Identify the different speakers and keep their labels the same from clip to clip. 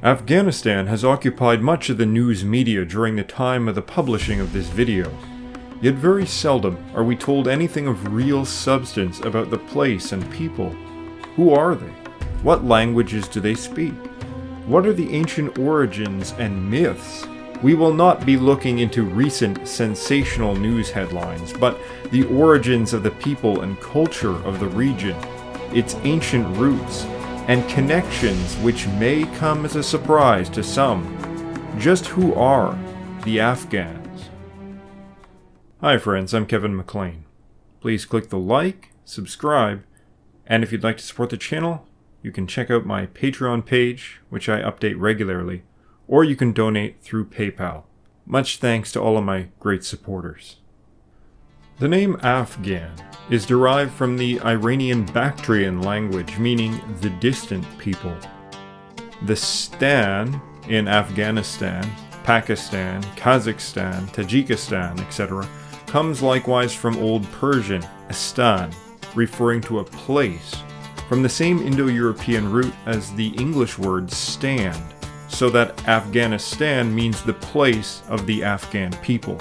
Speaker 1: Afghanistan has occupied much of the news media during the time of the publishing of this video. Yet very seldom are we told anything of real substance about the place and people. Who are they? What languages do they speak? What are the ancient origins and myths? We will not be looking into recent sensational news headlines, but the origins of the people and culture of the region, its ancient roots, and connections which may come as a surprise to some. Just who are the Afghans? Hi friends, I'm Kevin McLean. Please click the like, subscribe, and if you'd like to support the channel, you can check out my Patreon page, which I update regularly, or you can donate through PayPal. Much thanks to all of my great supporters. The name Afghan is derived from the Iranian Bactrian language, meaning the distant people. The Stan in Afghanistan, Pakistan, Kazakhstan, Tajikistan, etc. comes likewise from Old Persian, Astan, referring to a place, from the same Indo-European root as the English word stand, so that Afghanistan means the place of the Afghan people.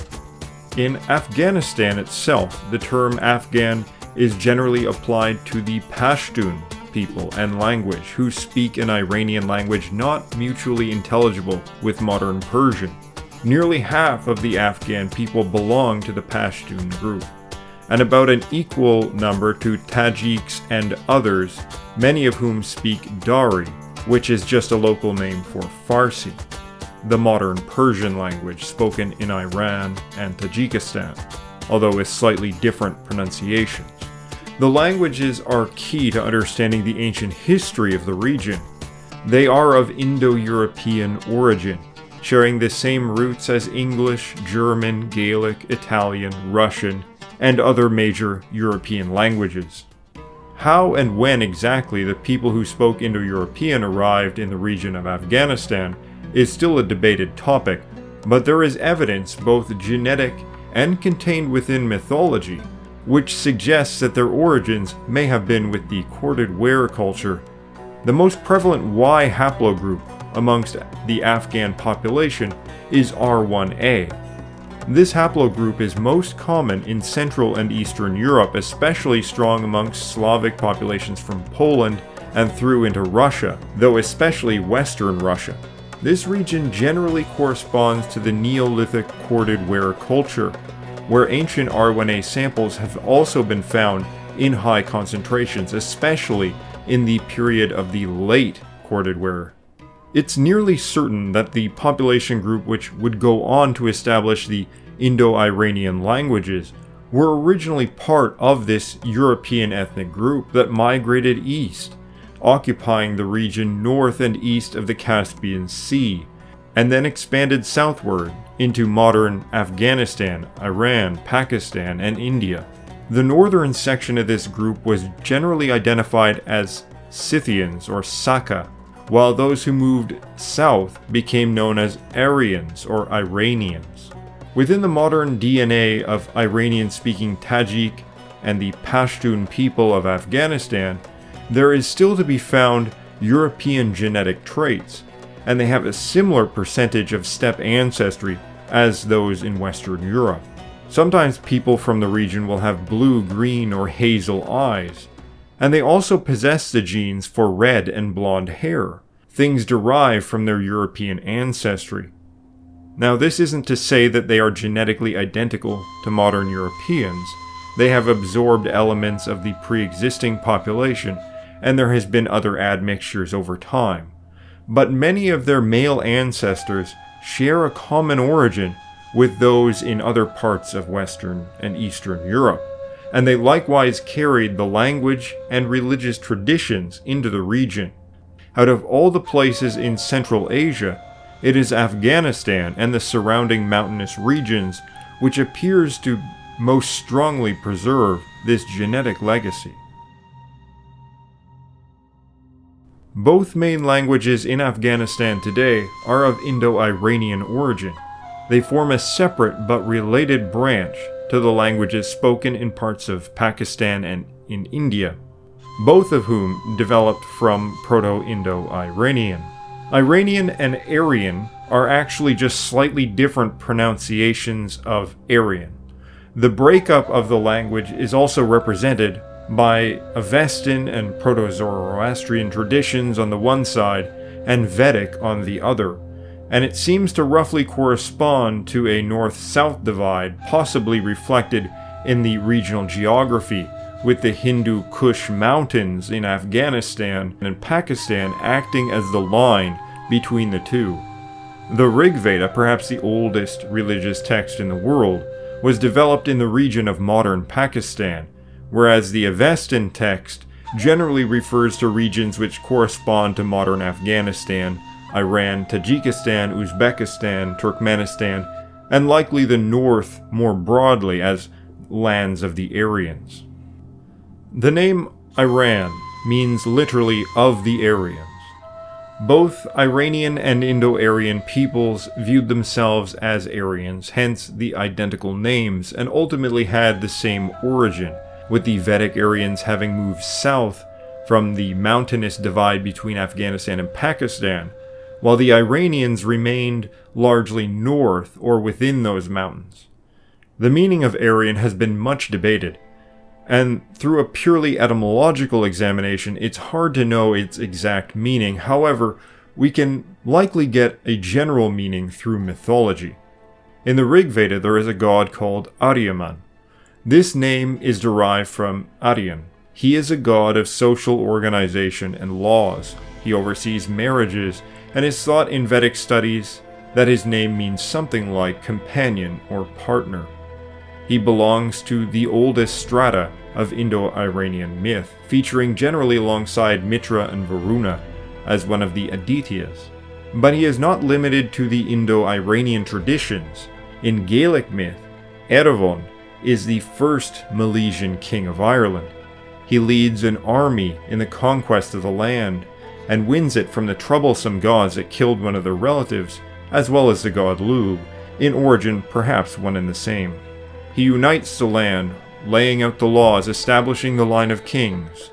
Speaker 1: In Afghanistan itself, the term Afghan is generally applied to the Pashtun people and language, who speak an Iranian language not mutually intelligible with modern Persian. Nearly half of the Afghan people belong to the Pashtun group, and about an equal number to Tajiks and others, many of whom speak Dari, which is just a local name for Farsi, the modern Persian language spoken in Iran and Tajikistan, although with slightly different pronunciations. The languages are key to understanding the ancient history of the region. They are of Indo-European origin, sharing the same roots as English, German, Gaelic, Italian, Russian, and other major European languages. How and when exactly the people who spoke Indo-European arrived in the region of Afghanistan is still a debated topic, but there is evidence, both genetic and contained within mythology, which suggests that their origins may have been with the corded ware culture. The most prevalent Y haplogroup amongst the Afghan population is R1a. This haplogroup is most common in Central and Eastern Europe, especially strong amongst Slavic populations from Poland and through into Russia, though especially Western Russia. This region generally corresponds to the Neolithic corded ware culture, where ancient R1a samples have also been found in high concentrations, especially in the period of the late corded ware. It's nearly certain that the population group which would go on to establish the Indo-Iranian languages were originally part of this European ethnic group that migrated east, occupying the region north and east of the Caspian Sea, and then expanded southward into modern Afghanistan, Iran, Pakistan, and India. The northern section of this group was generally identified as Scythians or Saka, while those who moved south became known as Aryans or Iranians. Within the modern DNA of Iranian-speaking Tajik and the Pashtun people of Afghanistan, there is still to be found European genetic traits, and they have a similar percentage of steppe ancestry as those in Western Europe. Sometimes people from the region will have blue, green, or hazel eyes, and they also possess the genes for red and blonde hair, things derived from their European ancestry. Now, this isn't to say that they are genetically identical to modern Europeans. They have absorbed elements of the pre-existing population, and there has been other admixtures over time. But many of their male ancestors share a common origin with those in other parts of Western and Eastern Europe, and they likewise carried the language and religious traditions into the region. Out of all the places in Central Asia, it is Afghanistan and the surrounding mountainous regions which appears to most strongly preserve this genetic legacy. Both main languages in Afghanistan today are of Indo-Iranian origin. They form a separate but related branch to the languages spoken in parts of Pakistan and in India, both of whom developed from Proto-Indo-Iranian. Iranian and Aryan are actually just slightly different pronunciations of Aryan. The breakup of the language is also represented by Avestan and Proto-Zoroastrian traditions on the one side and Vedic on the other, and it seems to roughly correspond to a north-south divide, possibly reflected in the regional geography, with the Hindu Kush mountains in Afghanistan and Pakistan acting as the line between the two. The Rig Veda, perhaps the oldest religious text in the world, was developed in the region of modern Pakistan, whereas the Avestan text generally refers to regions which correspond to modern Afghanistan, Iran, Tajikistan, Uzbekistan, Turkmenistan, and likely the north more broadly as lands of the Aryans. The name Iran means literally of the Aryans. Both Iranian and Indo-Aryan peoples viewed themselves as Aryans, hence the identical names, and ultimately had the same origin, with the Vedic Aryans having moved south from the mountainous divide between Afghanistan and Pakistan, while the Iranians remained largely north or within those mountains. The meaning of Aryan has been much debated, and through a purely etymological examination, it's hard to know its exact meaning. However, we can likely get a general meaning through mythology. In the Rig Veda, there is a god called Aryaman. This name is derived from Aryan. He is a god of social organization and laws. He oversees marriages, and is thought in Vedic studies that his name means something like companion or partner. He belongs to the oldest strata of Indo-Iranian myth, featuring generally alongside Mitra and Varuna as one of the Adityas. But he is not limited to the Indo-Iranian traditions. In Gaelic myth, Erebon is the first Malaysian king of Ireland. He leads an army in the conquest of the land, and wins it from the troublesome gods that killed one of their relatives, as well as the god Lugh, in origin perhaps one and the same. He unites the land, laying out the laws, establishing the line of kings.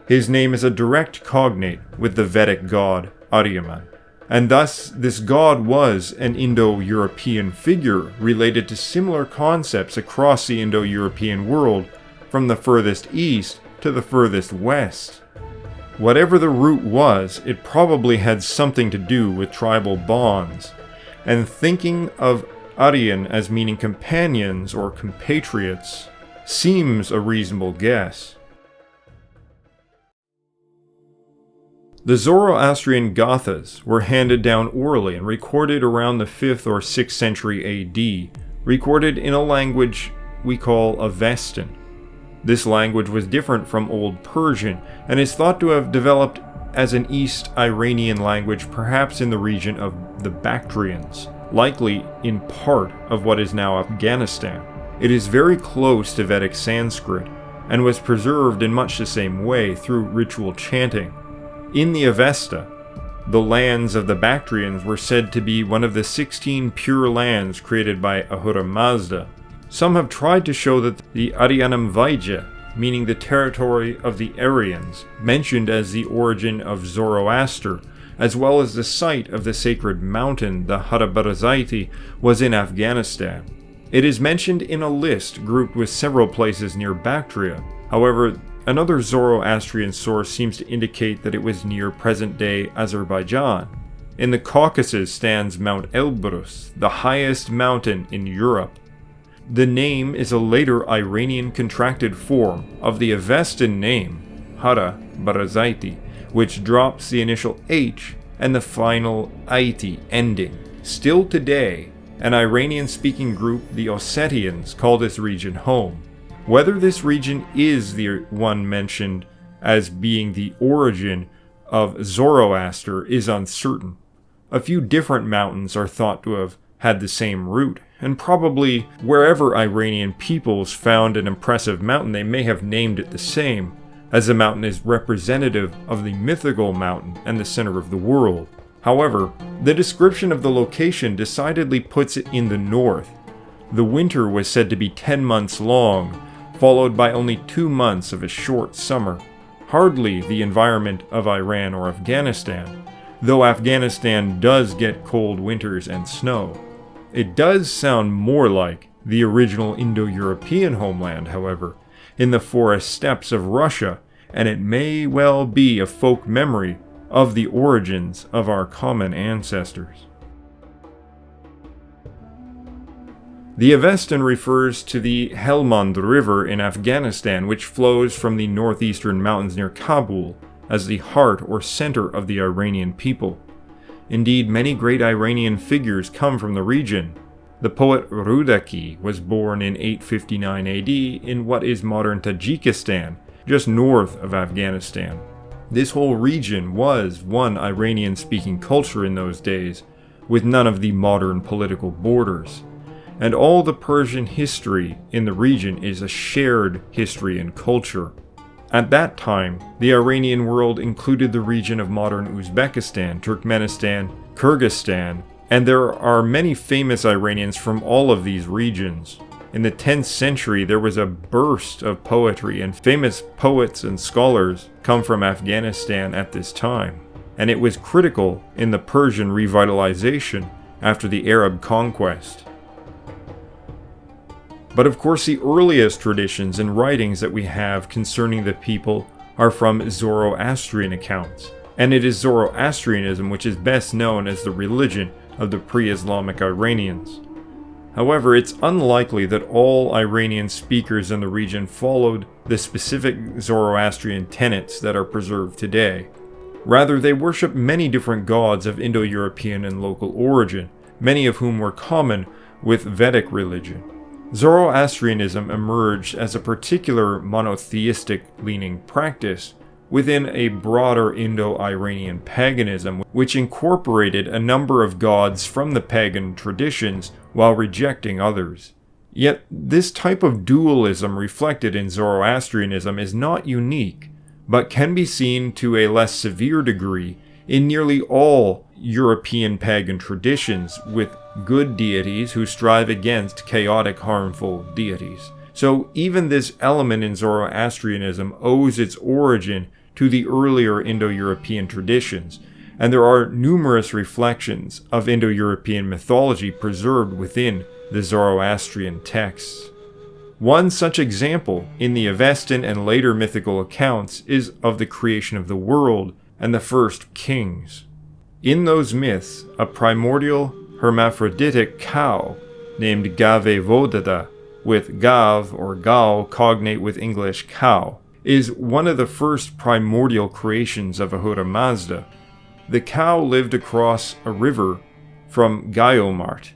Speaker 1: His name is a direct cognate with the Vedic god Aryaman, and thus this god was an Indo-European figure related to similar concepts across the Indo-European world, from the furthest east to the furthest west. Whatever the root was, it probably had something to do with tribal bonds, and thinking of Aryan as meaning companions or compatriots seems a reasonable guess. The Zoroastrian Gathas were handed down orally and recorded around the 5th or 6th century AD, recorded in a language we call Avestan. This language was different from Old Persian, and is thought to have developed as an East Iranian language, perhaps in the region of the Bactrians, likely in part of what is now Afghanistan. It is very close to Vedic Sanskrit, and was preserved in much the same way through ritual chanting. In the Avesta, the lands of the Bactrians were said to be one of the 16 pure lands created by Ahura Mazda. Some have tried to show that the Aryanam Vaidya, meaning the territory of the Aryans, mentioned as the origin of Zoroaster, as well as the site of the sacred mountain, the Harabarazati, was in Afghanistan. It is mentioned in a list grouped with several places near Bactria. However, another Zoroastrian source seems to indicate that it was near present-day Azerbaijan. In the Caucasus stands Mount Elbrus, the highest mountain in Europe. The name is a later Iranian contracted form of the Avestan name, Hara Barazaiti, which drops the initial H and the final Aiti ending. Still today, an Iranian-speaking group, the Ossetians, call this region home. Whether this region is the one mentioned as being the origin of Zoroaster is uncertain. A few different mountains are thought to have had the same root, and probably wherever Iranian peoples found an impressive mountain, they may have named it the same, as the mountain is representative of the mythical mountain and the center of the world. However, the description of the location decidedly puts it in the north. The winter was said to be 10 months long, followed by only 2 months of a short summer. Hardly the environment of Iran or Afghanistan. though Afghanistan does get cold winters and snow. It does sound more like the original Indo-European homeland, however, in the forest steppes of Russia, and it may well be a folk memory of the origins of our common ancestors. The Avestan refers to the Helmand River in Afghanistan, which flows from the northeastern mountains near Kabul, as the heart or center of the Iranian people. Indeed, many great Iranian figures come from the region. The poet Rudaki was born in 859 AD in what is modern Tajikistan, just north of Afghanistan. This whole region was one Iranian-speaking culture in those days, with none of the modern political borders. And all the Persian history in the region is a shared history and culture. At that time, the Iranian world included the region of modern Uzbekistan, Turkmenistan, Kyrgyzstan, and there are many famous Iranians from all of these regions. In the 10th century, there was a burst of poetry, and famous poets and scholars come from Afghanistan at this time, and it was critical in the Persian revitalization after the Arab conquest. But of course, the earliest traditions and writings that we have concerning the people are from Zoroastrian accounts, and it is Zoroastrianism which is best known as the religion of the pre-Islamic Iranians. However, it's unlikely that all Iranian speakers in the region followed the specific Zoroastrian tenets that are preserved today. Rather, they worship many different gods of Indo-European and local origin, many of whom were common with Vedic religion. Zoroastrianism emerged as a particular monotheistic-leaning practice within a broader Indo-Iranian paganism, which incorporated a number of gods from the pagan traditions while rejecting others. Yet, this type of dualism reflected in Zoroastrianism is not unique, but can be seen to a less severe degree in nearly all European pagan traditions, with good deities who strive against chaotic, harmful deities. So even this element in Zoroastrianism owes its origin to the earlier Indo-European traditions, and there are numerous reflections of Indo-European mythology preserved within the Zoroastrian texts. One such example in the Avestan and later mythical accounts is of the creation of the world and the first kings. In those myths, a primordial hermaphroditic cow named Gavevodada, with Gav or Gal cognate with English cow, is one of the first primordial creations of Ahura Mazda. The cow lived across a river from Gayomart,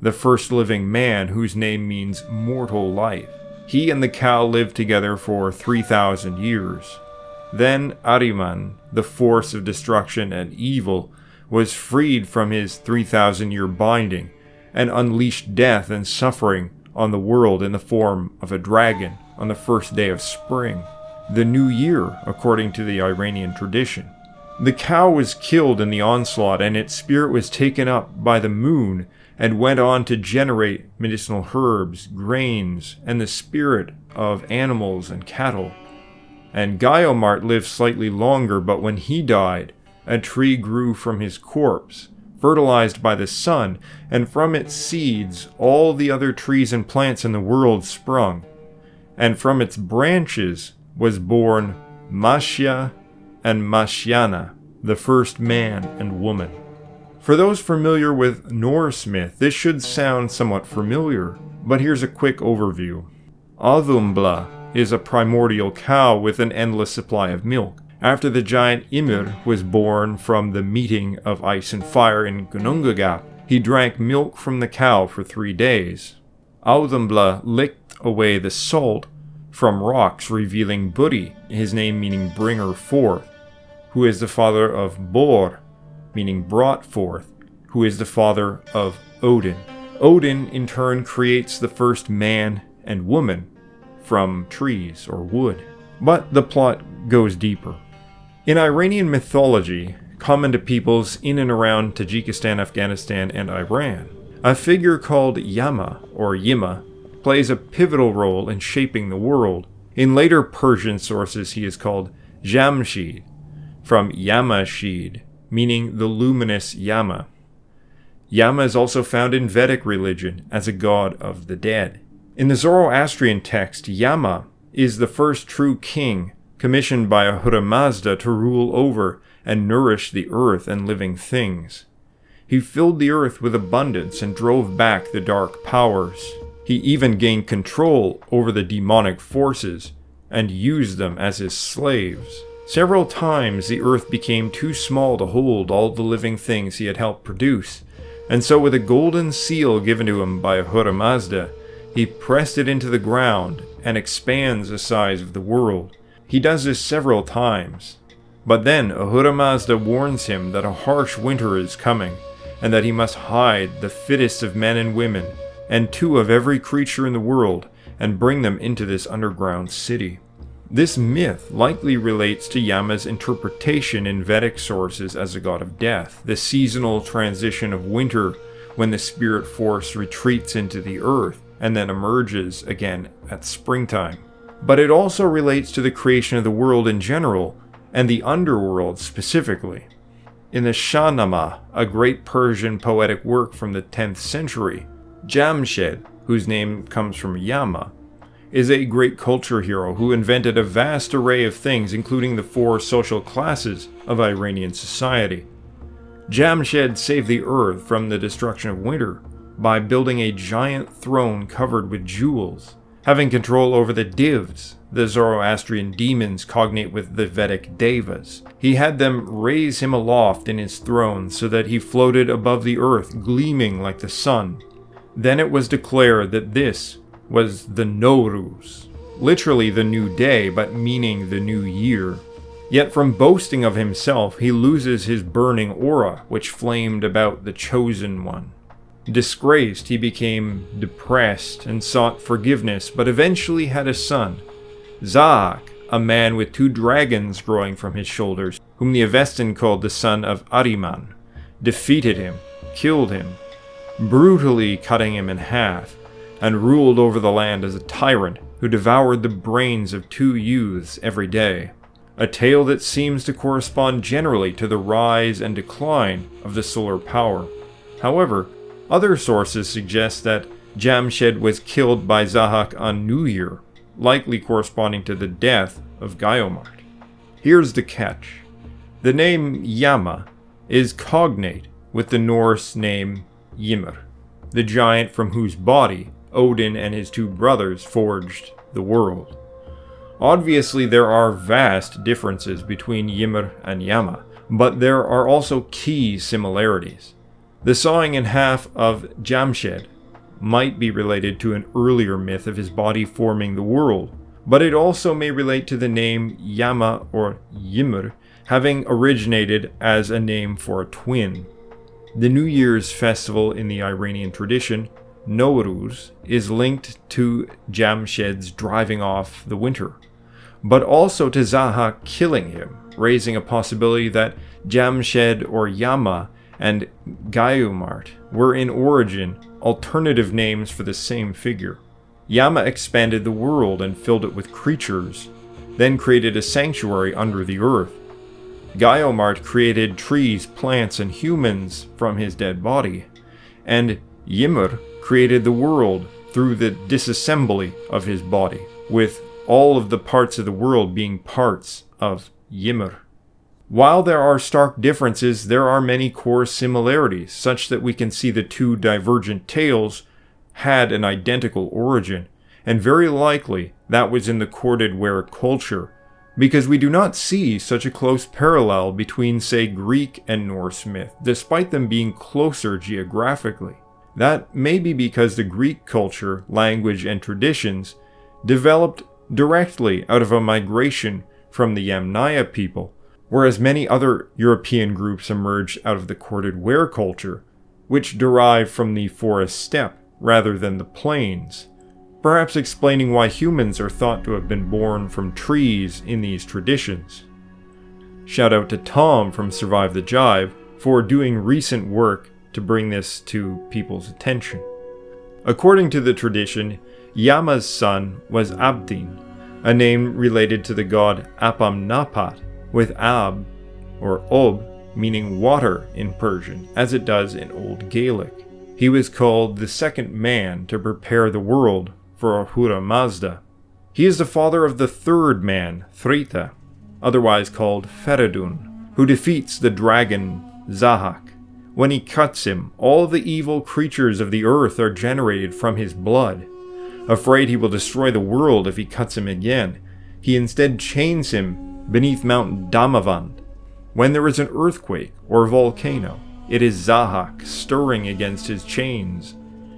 Speaker 1: the first living man whose name means mortal life. He and the cow lived together for 3,000 years. Then Aryaman, the force of destruction and evil, was freed from his 3,000-year binding and unleashed death and suffering on the world in the form of a dragon on the first day of spring, the new year according to the Iranian tradition. The cow was killed in the onslaught, and its spirit was taken up by the moon and went on to generate medicinal herbs, grains, and the spirit of animals and cattle. And Gayomart lived slightly longer, but when he died, a tree grew from his corpse, fertilized by the sun, and from its seeds all the other trees and plants in the world sprung. And from its branches was born Mashya and Mashyana, the first man and woman. For those familiar with Norse myth, this should sound somewhat familiar, but here's a quick overview. Aðumbla is a primordial cow with an endless supply of milk. After the giant Ymir was born from the meeting of ice and fire in Gunungagap, he drank milk from the cow for 3 days. Aðumbla licked away the salt from rocks, revealing Buri, his name meaning bringer forth, who is the father of Bor, meaning brought forth, who is the father of Odin. Odin, in turn, creates the first man and woman from trees or wood. But the plot goes deeper. In Iranian mythology, common to peoples in and around Tajikistan, Afghanistan, and Iran, a figure called Yama, or Yima, plays a pivotal role in shaping the world. In later Persian sources, he is called Jamshid, from Yamashid, meaning the luminous Yama. Yama is also found in Vedic religion as a god of the dead. In the Zoroastrian text, Yama is the first true king commissioned by Ahura Mazda to rule over and nourish the earth and living things. He filled the earth with abundance and drove back the dark powers. He even gained control over the demonic forces and used them as his slaves. Several times the earth became too small to hold all the living things he had helped produce, and so with a golden seal given to him by Ahura Mazda, he pressed it into the ground and expands the size of the world. He does this several times. But then Ahura Mazda warns him that a harsh winter is coming, and that he must hide the fittest of men and women, and 2 of every creature in the world, and bring them into this underground city. This myth likely relates to Yama's interpretation in Vedic sources as a god of death, the seasonal transition of winter when the spirit force retreats into the earth and then emerges again at springtime. But it also relates to the creation of the world in general, and the underworld specifically. In the Shahnameh, a great Persian poetic work from the 10th century, Jamshed, whose name comes from Yama, is a great culture hero who invented a vast array of things, including the 4 social classes of Iranian society. Jamshed saved the earth from the destruction of winter by building a giant throne covered with jewels, having control over the Divs, the Zoroastrian demons cognate with the Vedic Devas. He had them raise him aloft in his throne so that he floated above the earth, gleaming like the sun. Then it was declared that this was the Nowruz, literally the new day, but meaning the new year. Yet from boasting of himself, he loses his burning aura, which flamed about the chosen one. Disgraced, he became depressed and sought forgiveness, but eventually had a son, Zahak, a man with 2 dragons growing from his shoulders, whom the Avestan called the son of Aryaman, defeated him, killed him, brutally cutting him in half, and ruled over the land as a tyrant who devoured the brains of 2 youths every day. A tale that seems to correspond generally to the rise and decline of the solar power. However, other sources suggest that Jamshed was killed by Zahak on New Year, likely corresponding to the death of Gayomart. Here's the catch. The name Yama is cognate with the Norse name Ymir, the giant from whose body Odin and his 2 brothers forged the world. Obviously, there are vast differences between Ymir and Yama, but there are also key similarities. The sawing in half of Jamshed might be related to an earlier myth of his body forming the world, but it also may relate to the name Yama or Ymir having originated as a name for a twin. The New Year's festival in the Iranian tradition, Nowruz, is linked to Jamshed's driving off the winter, but also to Zahak killing him, raising a possibility that Jamshed or Yama and Gayomart were in origin alternative names for the same figure. Yama expanded the world and filled it with creatures, then created a sanctuary under the earth. Gayomart created trees, plants, and humans from his dead body, and Ymir created the world through the disassembly of his body, with all of the parts of the world being parts of Ymir. While there are stark differences, there are many core similarities, such that we can see the 2 divergent tales had an identical origin, and very likely that was in the corded ware culture, because we do not see such a close parallel between, say, Greek and Norse myth, despite them being closer geographically. That may be because the Greek culture, language, and traditions developed directly out of a migration from the Yamnaya people, whereas many other European groups emerged out of the corded ware culture, which derived from the forest steppe rather than the plains, perhaps explaining why humans are thought to have been born from trees in these traditions. Shout out to Tom from Survive the Jive for doing recent work to bring this to people's attention. According to the tradition, Yama's son was Abdin, a name related to the god Apam Napat, with Ab, or Ob, meaning water in Persian, as it does in Old Gaelic. He was called the second man to prepare the world for Ahura Mazda. He is the father of the third man, Thrita, otherwise called Feridun, who defeats the dragon Zahak. When he cuts him, all the evil creatures of the earth are generated from his blood. Afraid he will destroy the world if he cuts him again, he instead chains him beneath Mount Damavand. When there is an earthquake or volcano, it is Zahak stirring against his chains,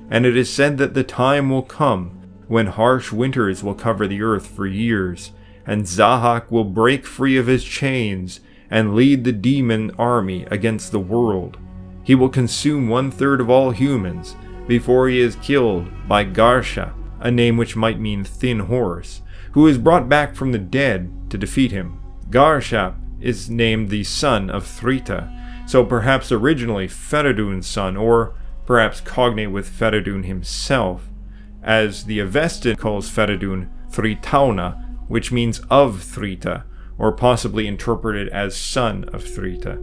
Speaker 1: and it is said that the time will come when harsh winters will cover the earth for years, and Zahak will break free of his chains and lead the demon army against the world. He will consume 1/3 of all humans before he is killed by Garsha, a name which might mean thin horse, who is brought back from the dead to defeat him. Garshap is named the son of Thrita, so perhaps originally Feridun's son, or perhaps cognate with Feridun himself, as the Avestan calls Feridun Thritauna, which means of Thrita, or possibly interpreted as son of Thrita.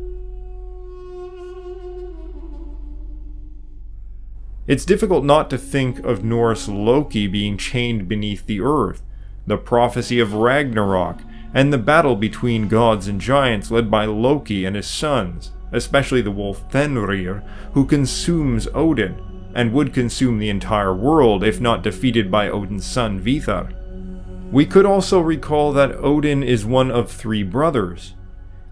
Speaker 1: It's difficult not to think of Norse Loki being chained beneath the earth, the prophecy of Ragnarok, and the battle between gods and giants led by Loki and his sons, especially the wolf Fenrir, who consumes Odin, and would consume the entire world if not defeated by Odin's son Vidar. We could also recall that Odin is one of 3 brothers.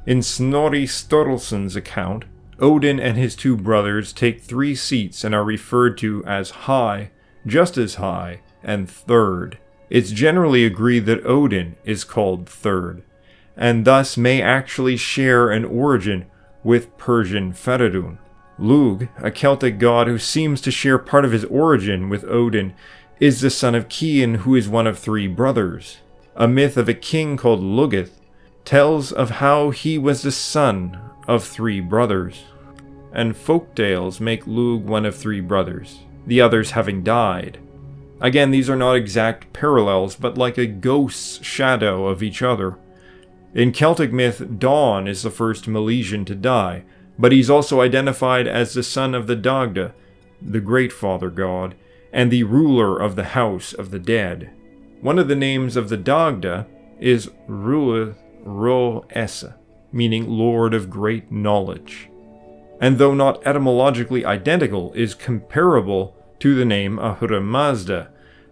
Speaker 1: In Snorri Sturluson's account, Odin and his 2 brothers take 3 seats and are referred to as High, just as High, and Third. It's generally agreed that Odin is called Third, and thus may actually share an origin with Persian Feridun. Lugh, a Celtic god who seems to share part of his origin with Odin, is the son of Cian, who is one of 3 brothers. A myth of a king called Lugith tells of how he was the son of 3 brothers, and folktales make Lugh one of 3 brothers, the others having died. Again, these are not exact parallels, but like a ghost's shadow of each other. In Celtic myth, Dawn is the first Malaysian to die, but he's also identified as the son of the Dagda, the Great Father God, and the ruler of the House of the Dead. One of the names of the Dagda is Ruith Ro Essa, meaning Lord of Great Knowledge, and though not etymologically identical, is comparable to the name Ahura Mazda,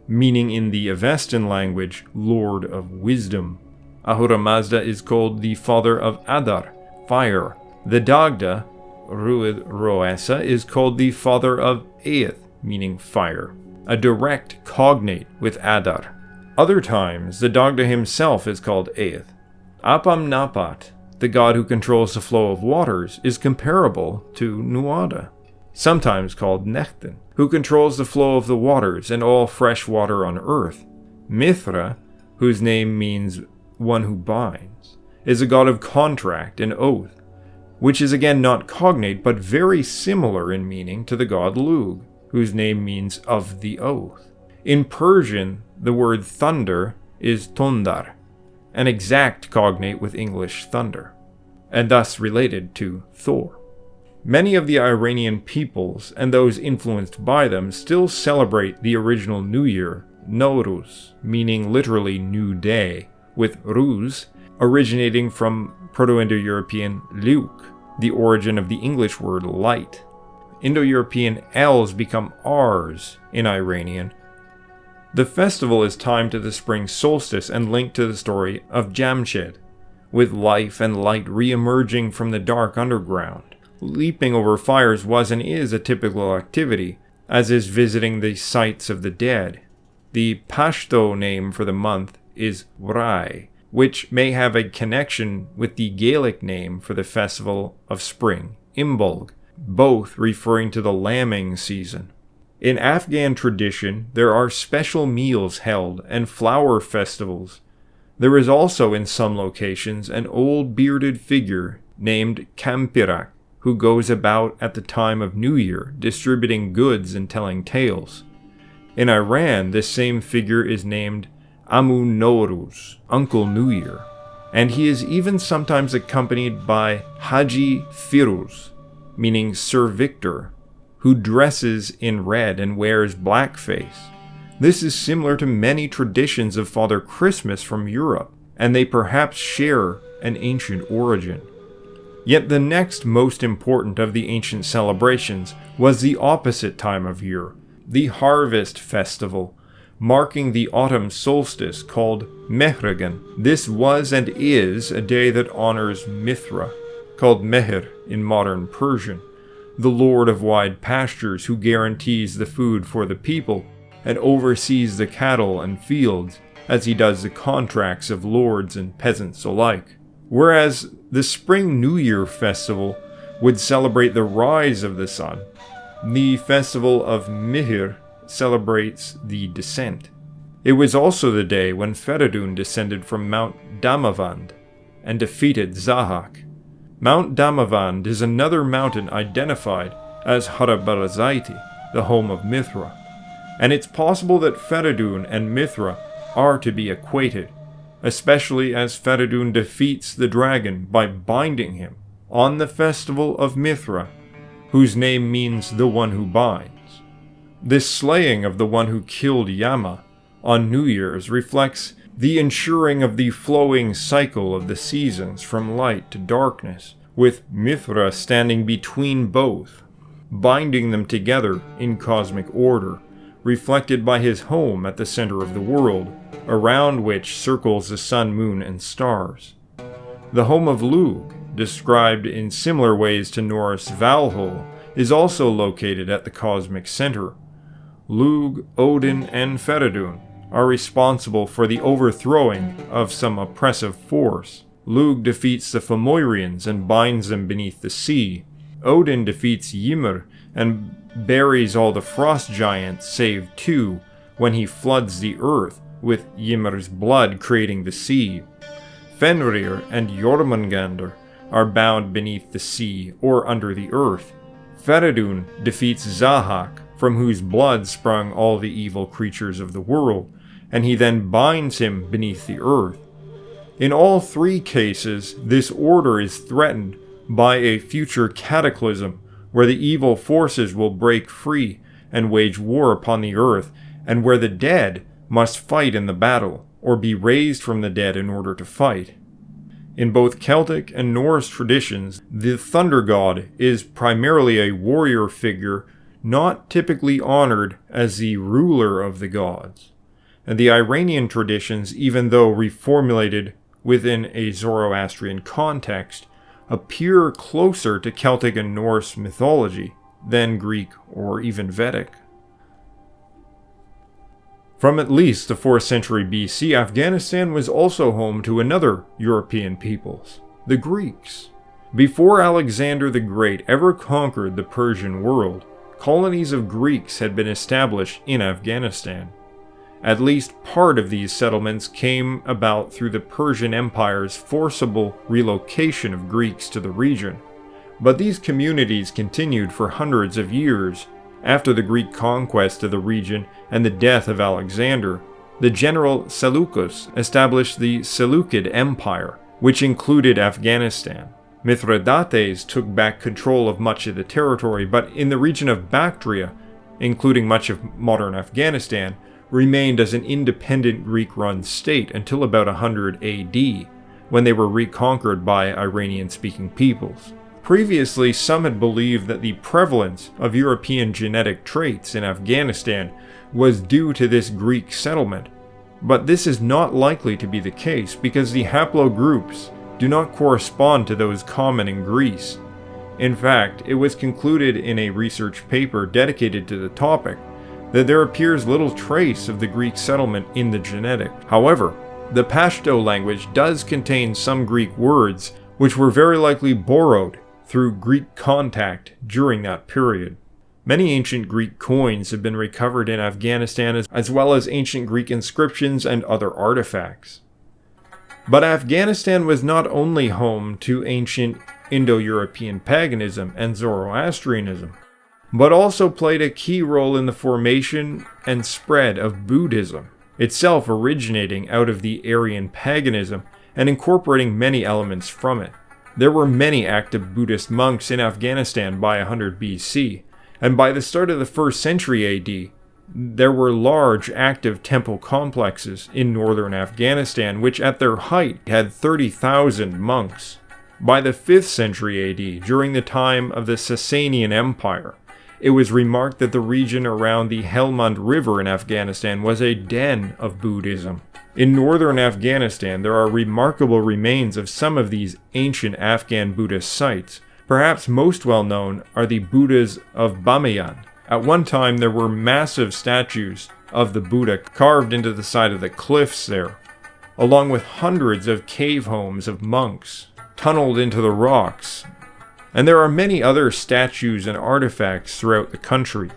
Speaker 1: meaning in the Avestan language, Lord of Wisdom. Ahura Mazda is called the father of Adar, fire. The Dagda, Ruith Ro Essa, is called the father of Eith, meaning fire, a direct cognate with Adar. Other times, the Dagda himself is called Eith. Apam Napat, the god who controls the flow of waters, is comparable to Nuada, sometimes called Nechten, who controls the flow of the waters and all fresh water on earth. Mithra, whose name means one who binds, is a god of contract and oath, which is again not cognate but very similar in meaning to the god Lugh, whose name means of the oath. In Persian, the word thunder is tondar, an exact cognate with English thunder, and thus related to Thor. Many of the Iranian peoples, and those influenced by them, still celebrate the original New Year, Nowruz, meaning literally New Day, with Ruz originating from Proto-Indo-European Liuk, the origin of the English word light. Indo-European L's become R's in Iranian. The festival is timed to the spring solstice and linked to the story of Jamshed, with life and light re-emerging from the dark underground. Leaping over fires was and is a typical activity, as is visiting the sites of the dead. The Pashto name for the month is Wrai, which may have a connection with the Gaelic name for the festival of spring, Imbolg, both referring to the lambing season. In Afghan tradition, there are special meals held and flower festivals. There is also in some locations an old bearded figure named Kampirak, who goes about at the time of New Year distributing goods and telling tales. In Iran, this same figure is named Amu Nowruz, Uncle New Year. and he is even sometimes accompanied by Haji Firuz, meaning Sir Victor, who dresses in red and wears blackface. This is similar to many traditions of Father Christmas from Europe, and they perhaps share an ancient origin. Yet the next most important of the ancient celebrations was the opposite time of year, the harvest festival, marking the autumn solstice called Mehregan. This was and is a day that honors Mithra, called Meher in modern Persian, the lord of wide pastures who guarantees the food for the people and oversees the cattle and fields, as he does the contracts of lords and peasants alike. Whereas the Spring New Year festival would celebrate the rise of the sun, the festival of Mihir celebrates the descent. It was also the day when Feridun descended from Mount Damavand and defeated Zahak. Mount Damavand is another mountain identified as Harabarazaiti, the home of Mithra, and it's possible that Feridun and Mithra are to be equated, especially as Feridun defeats the dragon by binding him on the festival of Mithra, whose name means the one who binds. This slaying of the one who killed Yama on New Year's reflects the ensuring of the flowing cycle of the seasons from light to darkness, with Mithra standing between both, binding them together in cosmic order, reflected by his home at the center of the world, around which circles the sun, moon, and stars. The home of Lug, described in similar ways to Norse Valhall, is also located at the cosmic center. Lug, Odin, and Feridun are responsible for the overthrowing of some oppressive force. Lug defeats the Fomorians and binds them beneath the sea. Odin defeats Ymir and buries all the frost giants save two when he floods the earth with Ymir's blood creating the sea. Fenrir and Jormungandr are bound beneath the sea or under the earth. Feridun defeats Zahak, from whose blood sprung all the evil creatures of the world, and he then binds him beneath the earth. In all three cases, this order is threatened by a future cataclysm where the evil forces will break free and wage war upon the earth, and where the dead must fight in the battle, or be raised from the dead in order to fight. In both Celtic and Norse traditions, the thunder god is primarily a warrior figure, not typically honored as the ruler of the gods. And the Iranian traditions, even though reformulated within a Zoroastrian context, appear closer to Celtic and Norse mythology than Greek or even Vedic. From at least the 4th century BC, Afghanistan was also home to another European peoples, the Greeks. Before Alexander the Great ever conquered the Persian world, colonies of Greeks had been established in Afghanistan. At least part of these settlements came about through the Persian Empire's forcible relocation of Greeks to the region, but these communities continued for hundreds of years. After the Greek conquest of the region and the death of Alexander, the general Seleucus established the Seleucid Empire, which included Afghanistan. Mithridates took back control of much of the territory, but in the region of Bactria, including much of modern Afghanistan, remained as an independent Greek-run state until about 100 AD, when they were reconquered by Iranian-speaking peoples. Previously, some had believed that the prevalence of European genetic traits in Afghanistan was due to this Greek settlement, but this is not likely to be the case because the haplogroups do not correspond to those common in Greece. In fact, it was concluded in a research paper dedicated to the topic that there appears little trace of the Greek settlement in the genetic. However, the Pashto language does contain some Greek words which were very likely borrowed through Greek contact during that period. Many ancient Greek coins have been recovered in Afghanistan, as well as ancient Greek inscriptions and other artifacts. But Afghanistan was not only home to ancient Indo-European paganism and Zoroastrianism, but also played a key role in the formation and spread of Buddhism, itself originating out of the Aryan paganism and incorporating many elements from it. There were many active Buddhist monks in Afghanistan by 100 BC, and by the start of the 1st century AD, there were large active temple complexes in northern Afghanistan, which at their height had 30,000 monks. By the 5th century AD, during the time of the Sasanian Empire, it was remarked that the region around the Helmand River in Afghanistan was a den of Buddhism. In northern Afghanistan, there are remarkable remains of some of these ancient Afghan Buddhist sites. Perhaps most well known are the Buddhas of Bamiya. At one time, there were massive statues of the Buddha carved into the side of the cliffs there, along with hundreds of cave homes of monks tunneled into the rocks. And there are many other statues and artifacts throughout the country.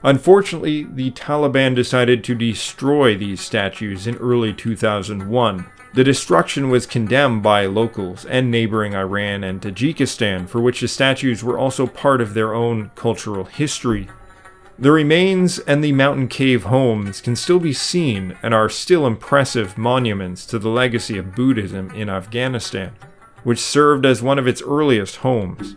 Speaker 1: Unfortunately, the Taliban decided to destroy these statues in early 2001. The destruction was condemned by locals and neighboring Iran and Tajikistan, for which the statues were also part of their own cultural history. The remains and the mountain cave homes can still be seen and are still impressive monuments to the legacy of Buddhism in Afghanistan, which served as one of its earliest homes.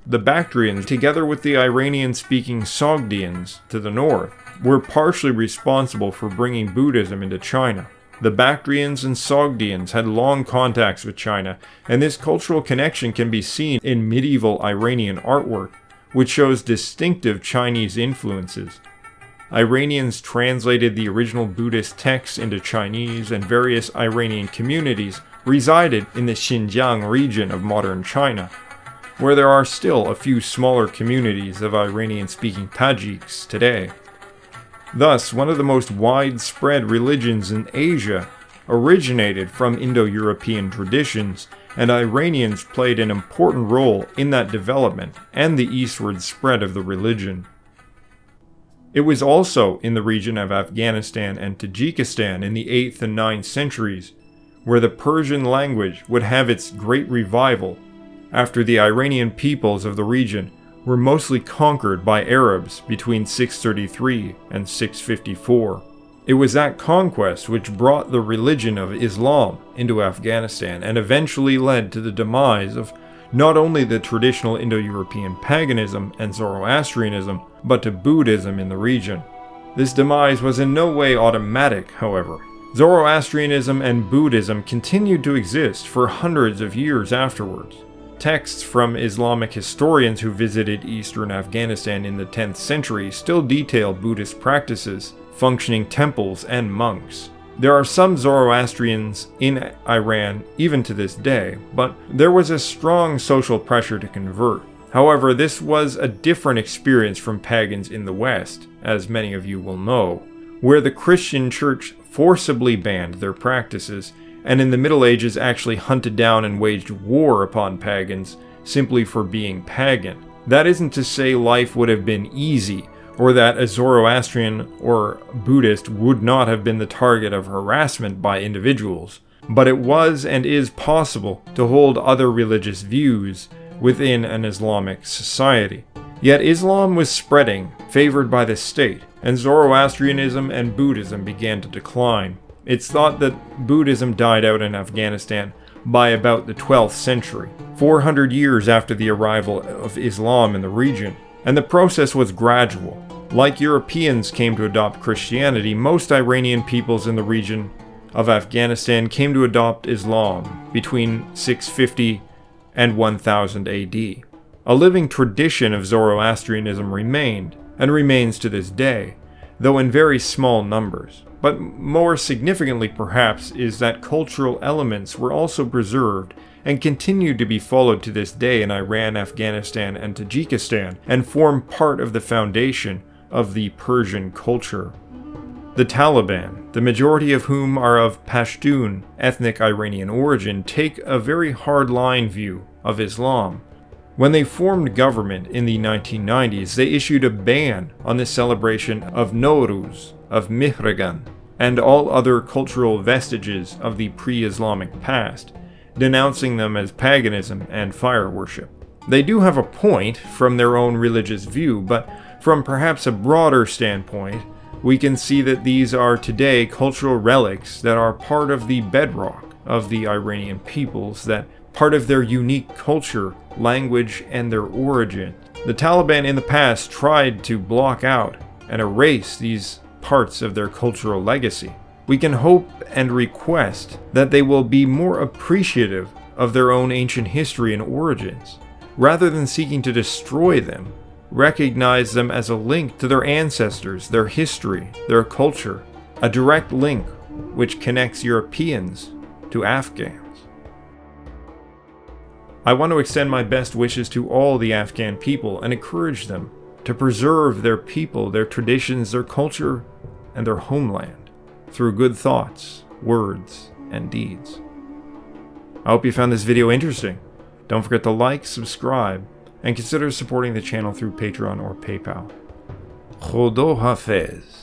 Speaker 1: The Bactrians, together with the Iranian-speaking Sogdians to the north, were partially responsible for bringing Buddhism into China. The Bactrians and Sogdians had long contacts with China, and this cultural connection can be seen in medieval Iranian artwork, which shows distinctive Chinese influences. Iranians translated the original Buddhist texts into Chinese, and various Iranian communities resided in the Xinjiang region of modern China, where there are still a few smaller communities of Iranian-speaking Tajiks today. Thus, one of the most widespread religions in Asia originated from Indo-European traditions, and Iranians played an important role in that development and the eastward spread of the religion. It was also in the region of Afghanistan and Tajikistan in the 8th and 9th centuries where the Persian language would have its great revival after the Iranian peoples of the region were mostly conquered by Arabs between 633 and 654. It was that conquest which brought the religion of Islam into Afghanistan and eventually led to the demise of not only the traditional Indo-European paganism and Zoroastrianism, but to Buddhism in the region. This demise was in no way automatic, however. Zoroastrianism and Buddhism continued to exist for hundreds of years afterwards. Texts from Islamic historians who visited eastern Afghanistan in the 10th century still detail Buddhist practices, functioning temples, and monks. There are some Zoroastrians in Iran even to this day, but there was a strong social pressure to convert. However, this was a different experience from pagans in the West, as many of you will know, where the Christian church forcibly banned their practices, and in the Middle Ages actually hunted down and waged war upon pagans simply for being pagan. That isn't to say life would have been easy, or that a Zoroastrian or Buddhist would not have been the target of harassment by individuals, but it was and is possible to hold other religious views within an Islamic society. Yet Islam was spreading, favored by the state, and Zoroastrianism and Buddhism began to decline. It's thought that Buddhism died out in Afghanistan by about the 12th century, 400 years after the arrival of Islam in the region, and the process was gradual. Like Europeans came to adopt Christianity, most Iranian peoples in the region of Afghanistan came to adopt Islam between 650 and 1000 AD. A living tradition of Zoroastrianism remained, and remains to this day, though in very small numbers. But more significantly perhaps is that cultural elements were also preserved and continue to be followed to this day in Iran, Afghanistan, and Tajikistan, and form part of the foundation of the Persian culture. The Taliban, the majority of whom are of Pashtun ethnic Iranian origin, take a very hard-line view of Islam. When they formed government in the 1990s, they issued a ban on the celebration of Nowruz, of Mihragan, and all other cultural vestiges of the pre-Islamic past, denouncing them as paganism and fire worship. They do have a point from their own religious view, but from perhaps a broader standpoint, we can see that these are today cultural relics that are part of the bedrock of the Iranian peoples, that part of their unique culture, language, and their origin. The Taliban in the past tried to block out and erase these parts of their cultural legacy. We can hope and request that they will be more appreciative of their own ancient history and origins. Rather than seeking to destroy them, recognize them as a link to their ancestors, their history, their culture, a direct link which connects Europeans to Afghans. I want to extend my best wishes to all the Afghan people and encourage them to preserve their people, their traditions, their culture, and their homeland through good thoughts, words, and deeds. I hope you found this video interesting. Don't forget to like, subscribe, and consider supporting the channel through Patreon or PayPal. Khodo Hafez.